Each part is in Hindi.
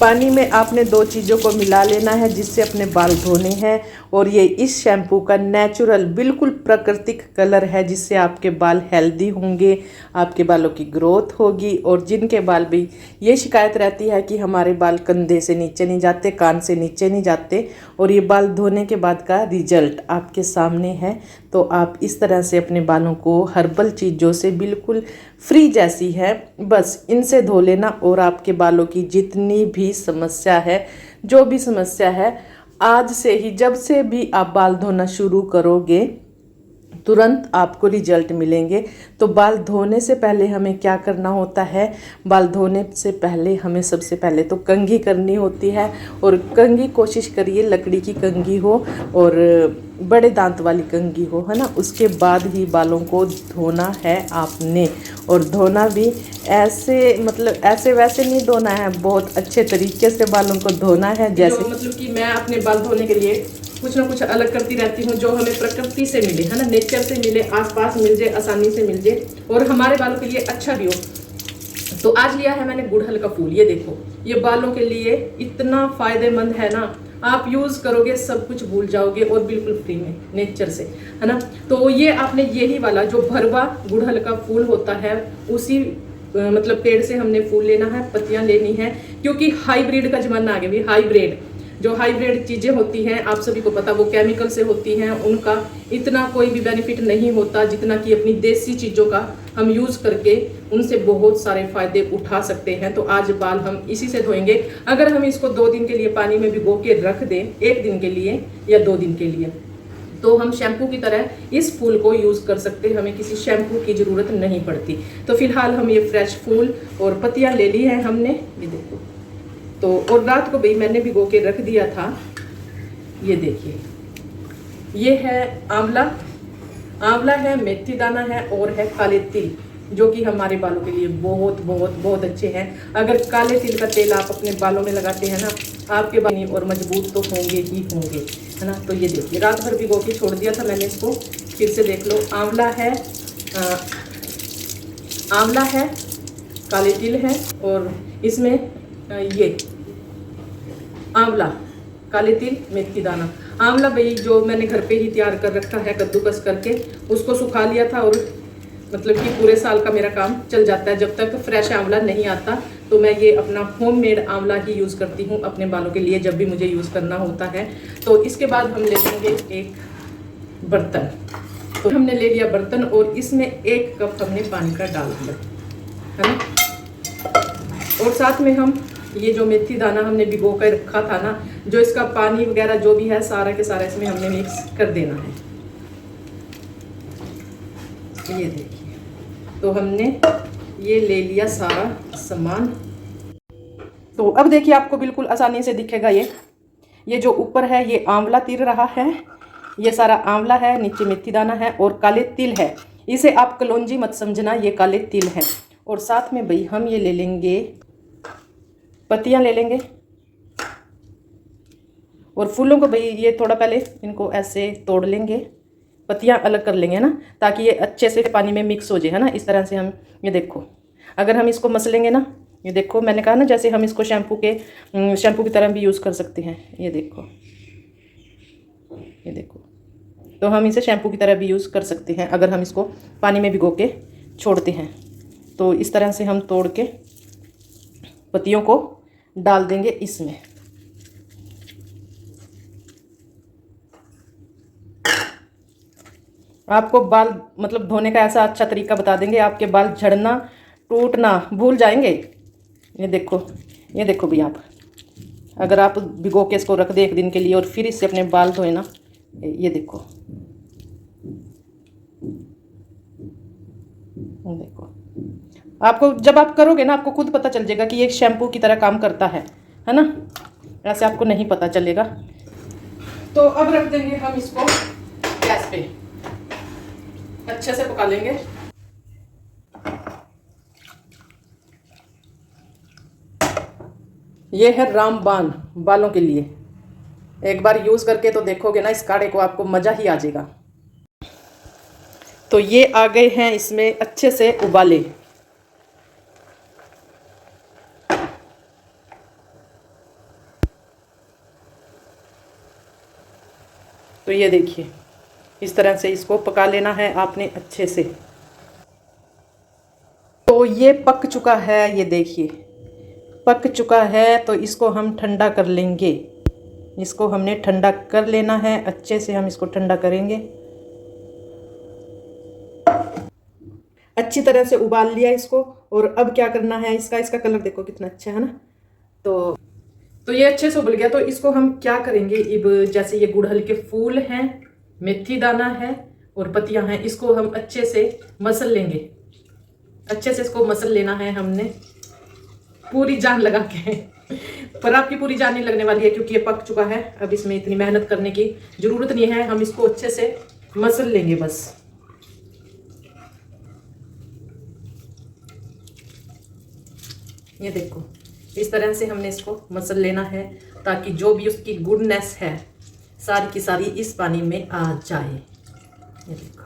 पानी में आपने दो चीज़ों को मिला लेना है जिससे अपने बाल धोने हैं। और ये इस शैम्पू का नेचुरल बिल्कुल प्राकृतिक कलर है जिससे आपके बाल हेल्दी होंगे, आपके बालों की ग्रोथ होगी। और जिनके बाल भी ये शिकायत रहती है कि हमारे बाल कंधे से नीचे नहीं जाते, कान से नीचे नहीं जाते, और ये बाल धोने के बाद का रिजल्ट आपके सामने है। तो आप इस तरह से अपने बालों को हर्बल चीज़ों से बिल्कुल फ्री जैसी है, बस इनसे धो लेना और आपके बालों की जितनी भी समस्या है, जो भी समस्या है, आज से ही जब से भी आप बाल धोना शुरू करोगे तुरंत आपको रिजल्ट मिलेंगे। तो बाल धोने से पहले हमें क्या करना होता है? बाल धोने से पहले हमें सबसे पहले तो कंघी करनी होती है। और कंघी कोशिश करिए लकड़ी की कंघी हो और बड़े दांत वाली कंघी हो, है ना। उसके बाद ही बालों को धोना है आपने। और धोना भी ऐसे मतलब ऐसे वैसे नहीं धोना है, बहुत अच्छे तरीके से बालों को धोना है। जैसे मतलब कि मैं अपने बाल धोने के लिए कुछ ना कुछ अलग करती रहती हूँ जो हमें प्रकृति से मिले, है ना, नेचर से मिले, आसपास मिल जाए, आसानी से मिल जाए और हमारे बालों के लिए अच्छा भी हो। तो आज लिया है मैंने गुड़हल का फूल। ये देखो, ये बालों के लिए इतना फायदेमंद है ना, आप यूज करोगे सब कुछ भूल जाओगे और बिल्कुल फ्री में नेचर से, है ना। तो ये आपने यही वाला जो भरवा गुड़हल का फूल होता है उसी मतलब पेड़ से हमने फूल लेना है, पत्तियां लेनी है, क्योंकि हाइब्रिड का जमाना आ गया भी। हाइब्रिड जो हाइब्रिड चीज़ें होती हैं आप सभी को पता, वो केमिकल से होती हैं, उनका इतना कोई भी बेनिफिट नहीं होता जितना कि अपनी देसी चीज़ों का हम यूज़ करके उनसे बहुत सारे फायदे उठा सकते हैं। तो आज बाल हम इसी से धोएंगे। अगर हम इसको 2 दिन के लिए पानी में भिगो के रख दें, 1 दिन के लिए या 2 दिन के लिए, तो हम शैम्पू की तरह इस फूल को यूज़ कर सकते हैं, हमें किसी शैम्पू की ज़रूरत नहीं पड़ती। तो फिलहाल हम ये फ्रेश फूल और पत्तियाँ ले ली हैं हमने, ये देखो। तो और रात को भी मैंने भिगो के रख दिया था। ये देखिए, ये है आंवला, आंवला है, मेथी दाना है और है काले तिल, जो कि हमारे बालों के लिए बहुत बहुत बहुत अच्छे हैं। अगर काले तिल का तेल आप अपने बालों में लगाते हैं ना, आपके बाल और मजबूत तो होंगे ही होंगे, है ना। तो ये देखिए, रात भर भिगो के छोड़ दिया था मैंने इसको, फिर से देख लो। आंवला है, आंवला है, काले तिल है और इसमें ये आंवला, काले तिल, मेथी दाना। आंवला भाई जो मैंने घर पे ही तैयार कर रखा है कद्दूकस करके, उसको सुखा लिया था और मतलब कि पूरे साल का मेरा काम चल जाता है जब तक फ्रेश आंवला नहीं आता। तो मैं ये अपना होममेड आंवला ही यूज़ करती हूँ अपने बालों के लिए जब भी मुझे यूज़ करना होता है। तो इसके बाद हम ले लेंगे एक बर्तन। तो हमने ले लिया बर्तन और इसमें 1 कप हमने पानी का डाल दिया, है ना। और साथ में हम ये जो मेथी दाना हमने भिगो कर रखा था ना, जो इसका पानी वगैरह जो भी है सारा के सारा इसमें हमने मिक्स कर देना है। ये देखिए, तो हमने ये ले लिया सारा सामान। तो अब देखिए आपको बिल्कुल आसानी से दिखेगा। ये जो ऊपर है ये आंवला तिर रहा है, ये सारा आंवला है, नीचे मेथी दाना है और काले तिल है। इसे आप कलौंजी मत समझना, ये काले तिल है। और साथ में भाई हम ये ले लेंगे पत्तियां, ले लेंगे और फूलों को भाई ये थोड़ा पहले इनको ऐसे तोड़ लेंगे, पत्तियां अलग कर लेंगे ना, ताकि ये अच्छे से पानी में मिक्स हो जाए, है ना। इस तरह से हम ये देखो, अगर हम इसको मसलेंगे ना, ये देखो मैंने कहा ना जैसे हम इसको शैम्पू की तरह भी यूज़ कर सकते हैं। ये देखो, ये देखो, तो हम इसे शैम्पू की तरह भी यूज़ कर सकते हैं अगर हम इसको पानी में भिगो के छोड़ते हैं। तो इस तरह से हम तोड़ के पत्तियों को डाल देंगे इसमें। आपको बाल मतलब धोने का ऐसा अच्छा तरीका बता देंगे, आपके बाल झड़ना टूटना भूल जाएंगे। ये देखो, ये देखो भी, आप अगर आप भिगो के इसको रख दे 1 दिन के लिए और फिर इससे अपने बाल धोए ना, ये देखो, देखो, आपको जब आप करोगे ना आपको खुद पता चल जाएगा कि ये शैम्पू की तरह काम करता है ना। ऐसे आपको नहीं पता चलेगा। तो अब रख देंगे हम इसको गैस पे, अच्छे से पका लेंगे। ये है रामबाण बालों के लिए, एक बार यूज़ करके तो देखोगे ना इस काढ़े को, आपको मज़ा ही आ जाएगा। तो ये आ गए हैं इसमें अच्छे से उबाले। तो ये देखिए, इस तरह से इसको पका लेना है आपने अच्छे से। तो ये पक चुका है, ये देखिए पक चुका है। तो इसको हम ठंडा कर लेंगे। इसको हमने ठंडा कर लेना है, अच्छे से हम इसको ठंडा करेंगे। अच्छी तरह से उबाल लिया इसको। और अब क्या करना है, इसका कलर देखो कितना अच्छा है ना। तो ये अच्छे से उबल गया। तो इसको हम क्या करेंगे, अब जैसे ये गुड़हल के फूल हैं, मेथी दाना है और पत्तियां हैं, इसको हम अच्छे से मसल लेंगे। अच्छे से इसको मसल लेना है हमने पूरी जान लगा के। पर आपकी पूरी जान नहीं लगने वाली है क्योंकि ये पक चुका है। अब इसमें इतनी मेहनत करने की जरूरत नहीं है, हम इसको अच्छे से मसल लेंगे बस। ये देखो, इस तरह से हमने इसको मसल लेना है ताकि जो भी उसकी गुडनेस है सारी की सारी इस पानी में आ जाए। ये देखो,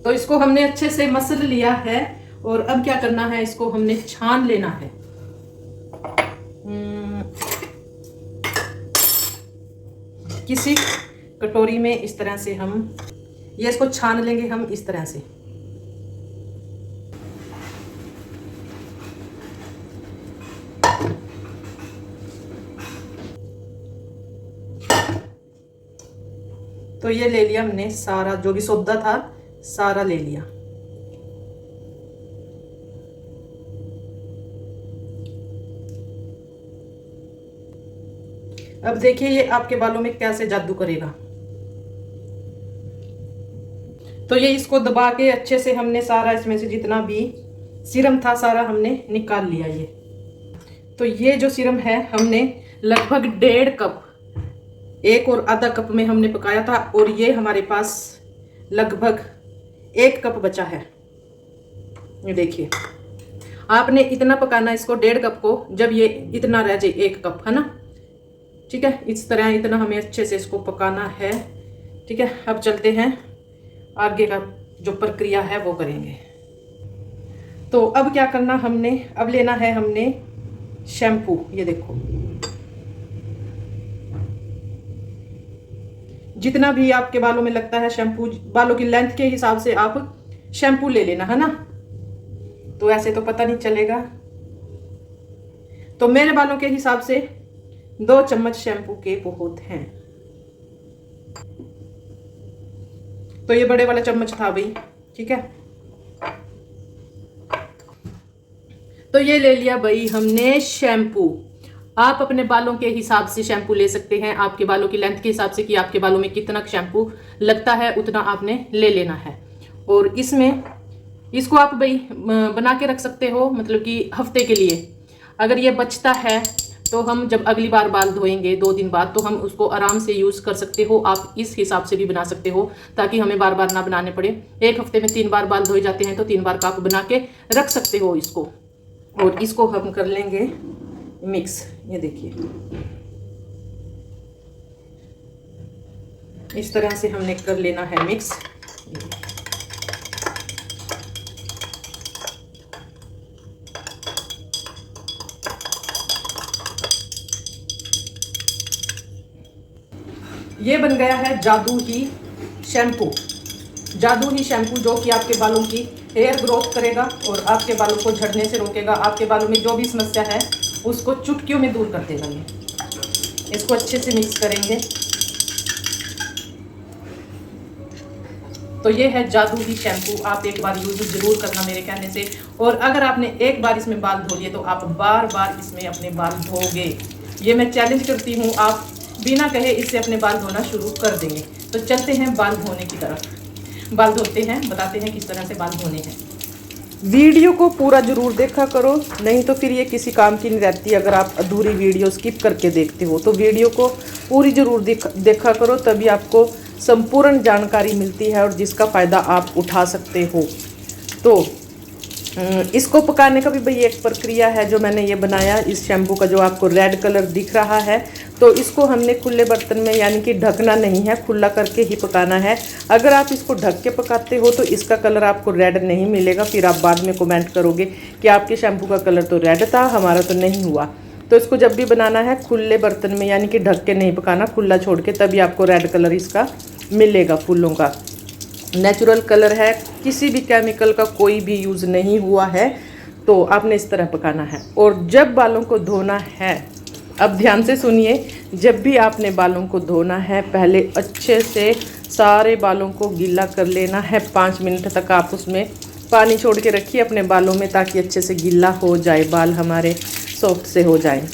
तो इसको हमने अच्छे से मसल लिया है। और अब क्या करना है, इसको हमने छान लेना है। किसी कटोरी में इस तरह से हम ये इसको छान लेंगे, हम इस तरह से। तो ये ले लिया हमने सारा, जो भी सौदा था सारा ले लिया। अब देखिए ये आपके बालों में कैसे जादू करेगा। तो ये इसको दबा के अच्छे से हमने सारा इसमें से जितना भी सीरम था सारा हमने निकाल लिया। ये तो ये जो सीरम है हमने लगभग 1.5 कप, 1 और आधा कप में हमने पकाया था। और ये हमारे पास लगभग 1 कप बचा है। ये देखिए, आपने इतना पकाना इसको 1.5 कप को, जब ये इतना रह जाए 1 कप, है ना। ठीक है, इस तरह इतना हमें अच्छे से इसको पकाना है। ठीक है, अब चलते हैं आगे का जो प्रक्रिया है वो करेंगे। तो अब क्या करना हमने, अब लेना है हमने शैम्पू। ये देखो, जितना भी आपके बालों में लगता है शैम्पू, बालों की लेंथ के हिसाब से आप शैम्पू ले लेना, है ना। तो ऐसे तो पता नहीं चलेगा। तो मेरे बालों के हिसाब से 2 चम्मच शैम्पू के बहुत हैं। तो ये बड़े वाला चम्मच था भाई। ठीक है, तो ये ले लिया भाई हमने शैम्पू। आप अपने बालों के हिसाब से शैम्पू ले सकते हैं, आपके बालों की लेंथ के हिसाब से कि आपके बालों में कितना शैम्पू लगता है उतना आपने ले लेना है। और इसमें इसको आप भाई बना के रख सकते हो, मतलब कि हफ्ते के लिए। अगर ये बचता है तो हम जब अगली बार बाल धोएंगे 2 दिन बाद, तो हम उसको आराम से यूज़ कर सकते हो। आप इस हिसाब से भी बना सकते हो ताकि हमें बार बार ना बनाने पड़े। 1 हफ्ते में 3 बार बाल धोए जाते हैं, तो 3 बार का आप बना के रख सकते हो इसको। और इसको हम कर लेंगे मिक्स। ये देखिए, इस तरह से हमने कर लेना है मिक्स। ये बन गया है जादू ही शैम्पू। जादू ही शैम्पू जो कि आपके बालों की हेयर ग्रोथ करेगा और आपके बालों को झड़ने से रोकेगा। आपके बालों में जो भी समस्या है उसको चुटकियों में दूर कर देगा। ये इसको अच्छे से मिक्स करेंगे। तो ये है जादू ही शैम्पू। आप एक बार यूज जरूर करना मेरे कहने से। और अगर आपने एक बार इसमें बाल धो लिए तो आप बार बार इसमें अपने बाल धोगे। ये मैं चैलेंज करती हूँ, आप बिना कहे इससे अपने बाल धोना शुरू कर देंगे। तो चलते हैं बाल धोने की तरफ। बाल धोते हैं, बताते हैं किस तरह से बाल धोने हैं। वीडियो को पूरा जरूर देखा करो, नहीं तो फिर ये किसी काम की नहीं रहती। अगर आप अधूरी वीडियो स्किप करके देखते हो तो वीडियो को पूरी जरूर देखा करो, तभी आपको संपूर्ण जानकारी मिलती है और जिसका फ़ायदा आप उठा सकते हो। तो इसको पकाने का भी भाई एक प्रक्रिया है जो मैंने ये बनाया इस शैम्पू का, जो आपको रेड कलर दिख रहा है। तो इसको हमने खुले बर्तन में, यानी कि ढकना नहीं है, खुला करके ही पकाना है। अगर आप इसको ढक के पकाते हो तो इसका कलर आपको रेड नहीं मिलेगा, फिर आप बाद में कमेंट करोगे कि आपके शैम्पू का कलर तो रेड था, हमारा तो नहीं हुआ। तो इसको जब भी बनाना है खुले बर्तन में, यानी कि ढक के नहीं पकाना, खुला छोड़ के, तभी आपको रेड कलर इसका मिलेगा। फूलों का नेचुरल कलर है, किसी भी केमिकल का कोई भी यूज़ नहीं हुआ है। तो आपने इस तरह पकाना है। और जब बालों को धोना है, अब ध्यान से सुनिए, जब भी आपने बालों को धोना है पहले अच्छे से सारे बालों को गीला कर लेना है। 5 मिनट तक आप उसमें पानी छोड़ के रखिए अपने बालों में, ताकि अच्छे से गीला हो जाए, बाल हमारे सॉफ्ट से हो जाए।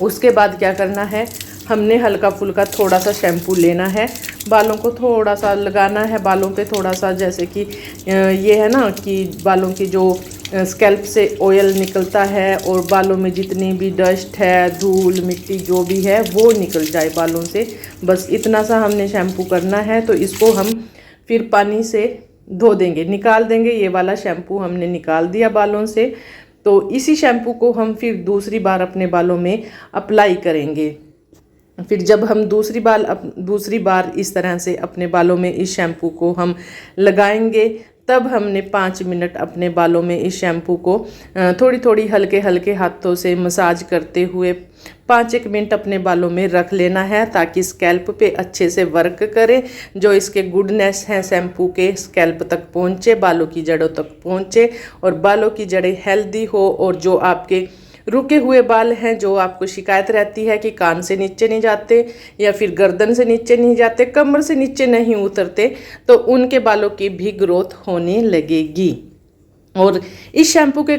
उसके बाद क्या करना है, हमने हल्का फुल्का थोड़ा सा शैम्पू लेना है, बालों को थोड़ा सा लगाना है, बालों पे थोड़ा सा, जैसे कि ये है ना कि बालों की जो स्कैल्प से ऑयल निकलता है और बालों में जितनी भी डस्ट है, धूल मिट्टी जो भी है वो निकल जाए बालों से। बस इतना सा हमने शैम्पू करना है। तो इसको हम फिर पानी से धो देंगे, निकाल देंगे। ये वाला शैम्पू हमने निकाल दिया बालों से। तो इसी शैम्पू को हम फिर दूसरी बार अपने बालों में अप्लाई करेंगे। फिर जब हम दूसरी बार इस तरह से अपने बालों में इस शैम्पू को हम लगाएंगे, तब हमने 5 मिनट अपने बालों में इस शैम्पू को थोड़ी थोड़ी हल्के हल्के हाथों से मसाज करते हुए 5-1 मिनट अपने बालों में रख लेना है, ताकि स्कैल्प पे अच्छे से वर्क करे। जो इसके गुडनेस हैं शैम्पू के स्कैल्प तक पहुँचे, बालों की जड़ों तक पहुँचे और बालों की जड़ें हेल्दी हो। और जो आपके रुके हुए बाल हैं, जो आपको शिकायत रहती है कि कान से नीचे नहीं जाते या फिर गर्दन से नीचे नहीं जाते, कमर से नीचे नहीं उतरते, तो उनके बालों की भी ग्रोथ होने लगेगी। और इस शैम्पू को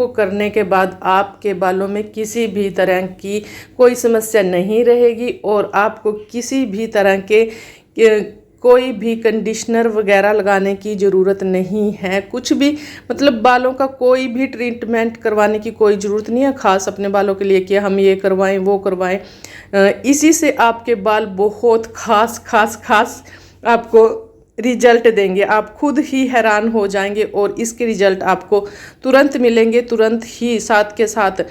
करने के बाद आपके बालों में किसी भी तरह की कोई समस्या नहीं रहेगी और आपको किसी भी तरह के कोई भी कंडीशनर वगैरह लगाने की ज़रूरत नहीं है। कुछ भी, मतलब बालों का कोई भी ट्रीटमेंट करवाने की कोई ज़रूरत नहीं है ख़ास अपने बालों के लिए कि हम ये करवाएं वो करवाएं। इसी से आपके बाल बहुत खास आपको रिजल्ट देंगे। आप खुद ही हैरान हो जाएंगे और इसके रिजल्ट आपको तुरंत मिलेंगे, तुरंत ही। साथ के साथ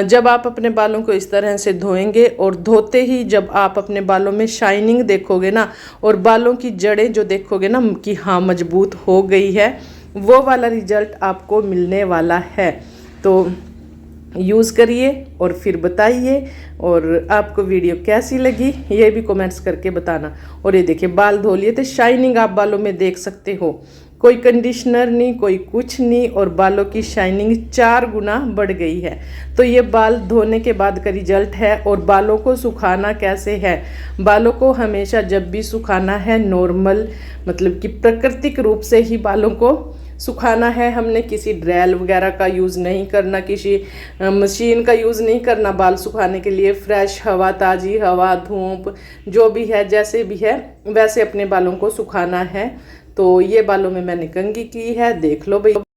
जब आप अपने बालों को इस तरह से धोएंगे और धोते ही जब आप अपने बालों में शाइनिंग देखोगे ना, और बालों की जड़ें जो देखोगे ना कि हाँ मजबूत हो गई है, वो वाला रिजल्ट आपको मिलने वाला है। तो यूज़ करिए और फिर बताइए। और आपको वीडियो कैसी लगी ये भी कमेंट्स करके बताना। और ये देखिए बाल धो लिए, तो शाइनिंग आप बालों में देख सकते हो, कोई कंडीशनर नहीं, कोई कुछ नहीं, और बालों की शाइनिंग 4 गुना बढ़ गई है। तो ये बाल धोने के बाद का रिजल्ट है। और बालों को सुखाना कैसे है, बालों को हमेशा जब भी सुखाना है नॉर्मल, मतलब कि प्राकृतिक रूप से ही बालों को सुखाना है। हमने किसी ड्रायल वगैरह का यूज़ नहीं करना, किसी मशीन का यूज़ नहीं करना बाल सुखाने के लिए। फ्रेश हवा, ताज़ी हवा, धूप जो भी है, जैसे भी है वैसे अपने बालों को सुखाना है। तो ये बालों में मैंने कंघी की है, देख लो भाई।